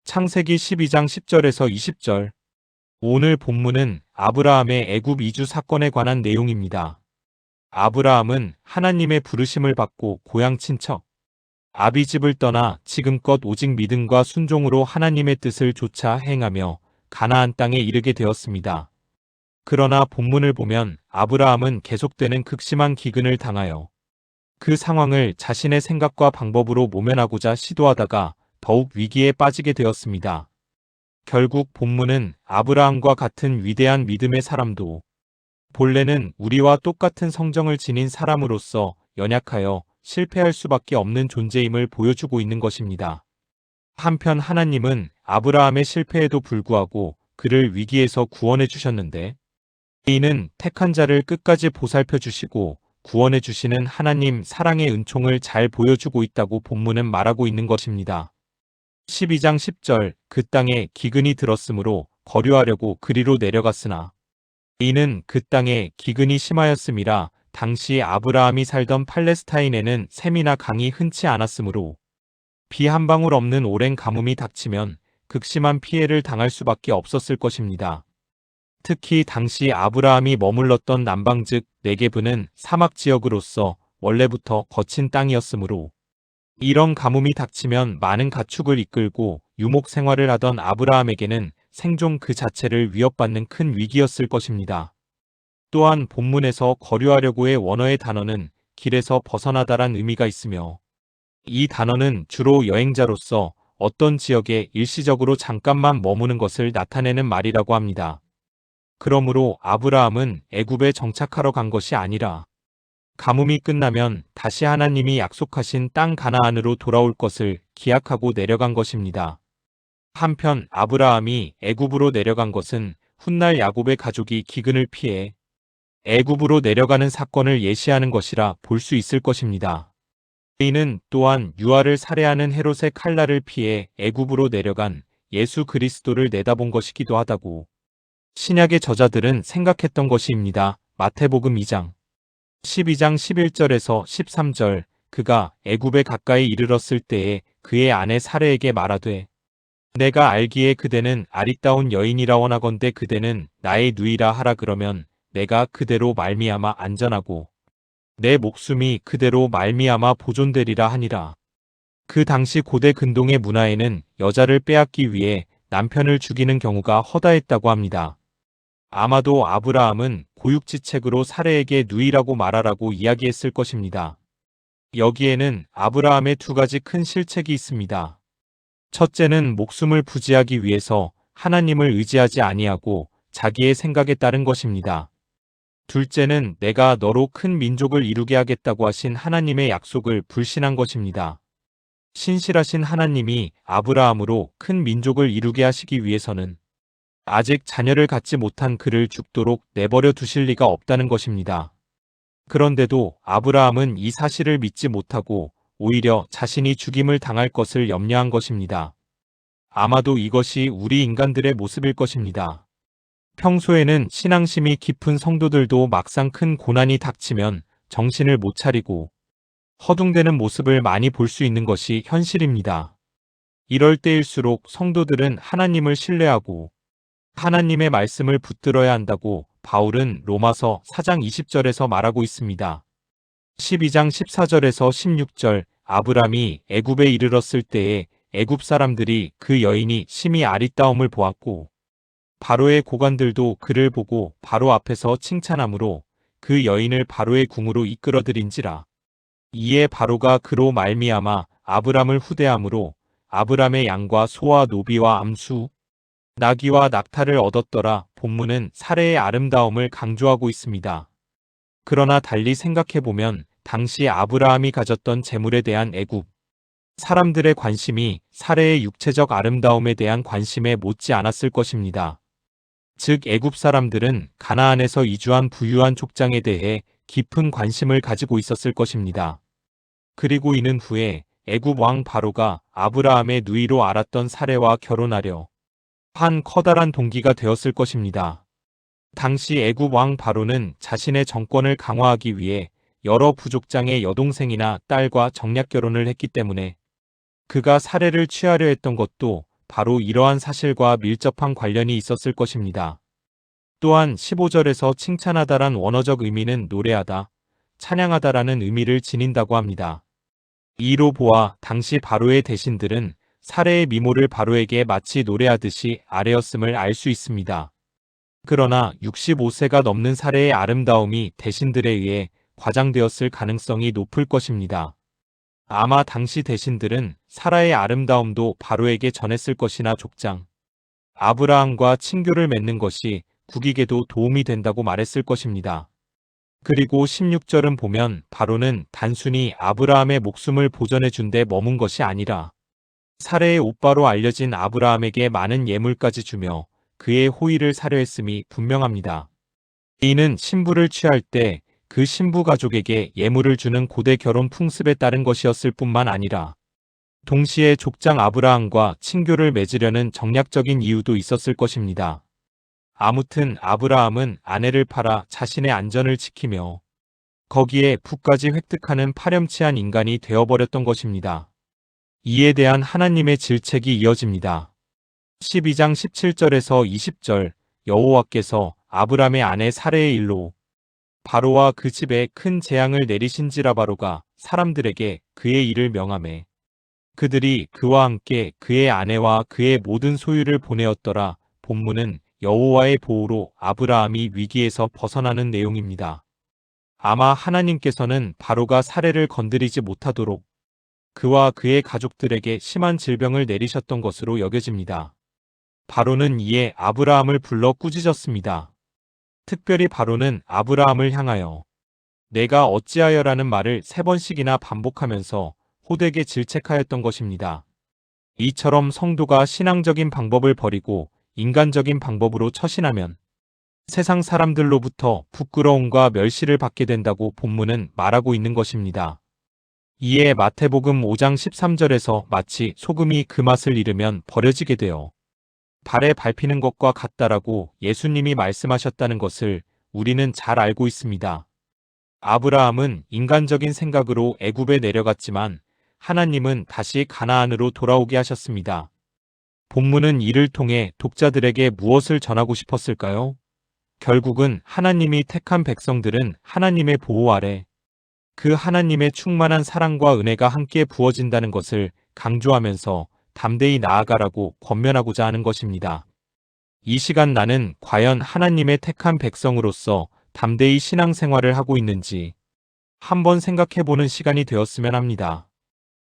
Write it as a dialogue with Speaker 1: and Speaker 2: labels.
Speaker 1: 창세기 12장 10절에서 20절. 오늘 본문은 아브라함의 애굽 이주 사건에 관한 내용입니다. 아브라함은 하나님의 부르심을 받고 고향 친척 아비집을 떠나 지금껏 오직 믿음과 순종으로 하나님의 뜻을 조차 행하며 가나안 땅에 이르게 되었습니다. 그러나 본문을 보면 아브라함은 계속되는 극심한 기근을 당하여 그 상황을 자신의 생각과 방법으로 모면하고자 시도하다가 더욱 위기에 빠지게 되었습니다. 결국 본문은 아브라함과 같은 위대한 믿음의 사람도 본래는 우리와 똑같은 성정을 지닌 사람으로서 연약하여 실패할 수밖에 없는 존재임을 보여주고 있는 것입니다. 한편 하나님은 아브라함의 실패에도 불구하고 그를 위기에서 구원해 주셨는데, 이는 택한 자를 끝까지 보살펴 주시고 구원해 주시는 하나님 사랑의 은총을 잘 보여주고 있다고 본문은 말하고 있는 것입니다. 12장 10절. 그 땅에 기근이 들었으므로 거류하려고 그리로 내려갔으나 이는 그 땅에 기근이 심하였음이라. 당시 아브라함이 살던 팔레스타인에는 샘이나 강이 흔치 않았으므로 비 한 방울 없는 오랜 가뭄이 닥치면 극심한 피해를 당할 수밖에 없었을 것입니다. 특히 당시 아브라함이 머물렀던 남방 즉 네게브는 사막 지역으로서 원래부터 거친 땅이었으므로 이런 가뭄이 닥치면 많은 가축을 이끌고 유목 생활을 하던 아브라함에게는 생존 그 자체를 위협받는 큰 위기였을 것입니다. 또한 본문에서 거류하려고의 원어의 단어는 길에서 벗어나다란 의미가 있으며, 이 단어는 주로 여행자로서 어떤 지역에 일시적으로 잠깐만 머무는 것을 나타내는 말이라고 합니다. 그러므로 아브라함은 애굽에 정착하러 간 것이 아니라 가뭄이 끝나면 다시 하나님이 약속하신 땅 가나안으로 돌아올 것을 기약하고 내려간 것입니다. 한편 아브라함이 애굽으로 내려간 것은 훗날 야곱의 가족이 기근을 피해 애굽으로 내려가는 사건을 예시하는 것이라 볼 수 있을 것입니다. 이는 또한 유아를 살해하는 헤롯의 칼날을 피해 애굽으로 내려간 예수 그리스도를 내다본 것이기도 하다고 신약의 저자들은 생각했던 것입니다. 마태복음 2장 12장 11절에서 13절. 그가 애굽에 가까이 이르렀을 때에 그의 아내 사레에게 말하되 내가 알기에 그대는 아리따운 여인이라 원하건대 그대는 나의 누이라 하라. 그러면 내가 그대로 말미암아 안전하고 내 목숨이 그대로 말미암아 보존되리라 하니라. 그 당시 고대 근동의 문화에는 여자를 빼앗기 위해 남편을 죽이는 경우가 허다했다고 합니다. 아마도 아브라함은 고육지책으로 사레에게 누이라고 말하라고 이야기했을 것입니다. 여기에는 아브라함의 두 가지 큰 실책이 있습니다. 첫째는 목숨을 부지하기 위해서 하나님을 의지하지 아니하고 자기의 생각에 따른 것입니다. 둘째는 내가 너로 큰 민족을 이루게 하겠다고 하신 하나님의 약속을 불신한 것입니다. 신실하신 하나님이 아브라함으로 큰 민족을 이루게 하시기 위해서는 아직 자녀를 갖지 못한 그를 죽도록 내버려 두실 리가 없다는 것입니다. 그런데도 아브라함은 이 사실을 믿지 못하고 오히려 자신이 죽임을 당할 것을 염려한 것입니다. 아마도 이것이 우리 인간들의 모습일 것입니다. 평소에는 신앙심이 깊은 성도들도 막상 큰 고난이 닥치면 정신을 못 차리고 허둥대는 모습을 많이 볼 수 있는 것이 현실입니다. 이럴 때일수록 성도들은 하나님을 신뢰하고 하나님의 말씀을 붙들어야 한다고 바울은 로마서 4장 20절에서 말하고 있습니다. 12장 14절에서 16절. 아브람이 애굽에 이르렀을 때에 애굽 사람들이 그 여인이 심히 아리따움을 보았고 바로의 고관들도 그를 보고 바로 앞에서 칭찬하므로 그 여인을 바로의 궁으로 이끌어들인지라. 이에 바로가 그로 말미암아 아브람을 후대함으로 아브람의 양과 소와 노비와 암수 나귀와 낙타를 얻었더라. 본문은 사레의 아름다움을 강조하고 있습니다. 그러나 달리 생각해보면 당시 아브라함이 가졌던 재물에 대한 애굽 사람들의 관심이 사레의 육체적 아름다움에 대한 관심에 못지 않았을 것입니다. 즉 애굽 사람들은 가나안에서 이주한 부유한 족장에 대해 깊은 관심을 가지고 있었을 것입니다. 그리고 이는 후에 애굽 왕 바로가 아브라함의 누이로 알았던 사레와 결혼하려 한 커다란 동기가 되었을 것입니다. 당시 애굽 왕 바로는 자신의 정권을 강화하기 위해 여러 부족장의 여동생이나 딸과 정략 결혼을 했기 때문에 그가 사례를 취하려 했던 것도 바로 이러한 사실과 밀접한 관련이 있었을 것입니다. 또한 15절에서 칭찬하다란 원어적 의미는 노래하다, 찬양하다라는 의미를 지닌다고 합니다. 이로 보아 당시 바로의 대신들은 사례의 미모를 바로에게 마치 노래하듯이 아뢰었음을 알 수 있습니다. 그러나 65세가 넘는 사례의 아름다움이 대신들에 의해 과장되었을 가능성이 높을 것입니다. 아마 당시 대신들은 사라의 아름다움도 바로에게 전했을 것이나 족장 아브라함과 친교를 맺는 것이 국익에도 도움이 된다고 말했을 것입니다. 그리고 16절은 보면 바로는 단순히 아브라함의 목숨을 보전해 준 데 머문 것이 아니라 사례의 오빠로 알려진 아브라함에게 많은 예물까지 주며 그의 호의를 사려 했음이 분명합니다. 이는 신부를 취할 때 그 신부 가족에게 예물을 주는 고대 결혼 풍습에 따른 것이었을 뿐만 아니라 동시에 족장 아브라함과 친교를 맺으려는 정략적인 이유도 있었을 것입니다. 아무튼 아브라함은 아내를 팔아 자신의 안전을 지키며 거기에 부까지 획득하는 파렴치한 인간이 되어버렸던 것입니다. 이에 대한 하나님의 질책이 이어집니다. 12장 17절에서 20절 여호와께서 아브라함의 아내 사레의 일로 바로와 그 집에 큰 재앙을 내리신지라 바로가 사람들에게 그의 일을 명하매 그들이 그와 함께 그의 아내와 그의 모든 소유를 보내었더라. 본문은 여호와의 보호로 아브라함이 위기에서 벗어나는 내용입니다. 아마 하나님께서는 바로가 사례를 건드리지 못하도록 그와 그의 가족들에게 심한 질병을 내리셨던 것으로 여겨집니다. 바로는 이에 아브라함을 불러 꾸짖었습니다. 특별히 바로는 아브라함을 향하여 내가 어찌하여라는 말을 3번씩이나 반복하면서 호되게 질책하였던 것입니다. 이처럼 성도가 신앙적인 방법을 버리고 인간적인 방법으로 처신하면 세상 사람들로부터 부끄러움과 멸시를 받게 된다고 본문은 말하고 있는 것입니다. 이에 마태복음 5장 13절에서 마치 소금이 그 맛을 잃으면 버려지게 되어 발에 밟히는 것과 같다라고 예수님이 말씀하셨다는 것을 우리는 잘 알고 있습니다. 아브라함은 인간적인 생각으로 애굽에 내려갔지만 하나님은 다시 가나안으로 돌아오게 하셨습니다. 본문은 이를 통해 독자들에게 무엇을 전하고 싶었을까요? 결국은 하나님이 택한 백성들은 하나님의 보호 아래 그 하나님의 충만한 사랑과 은혜가 함께 부어진다는 것을 강조하면서 담대히 나아가라고 권면하고자 하는 것입니다. 이 시간 나는 과연 하나님의 택한 백성으로서 담대히 신앙생활을 하고 있는지 한번 생각해보는 시간이 되었으면 합니다.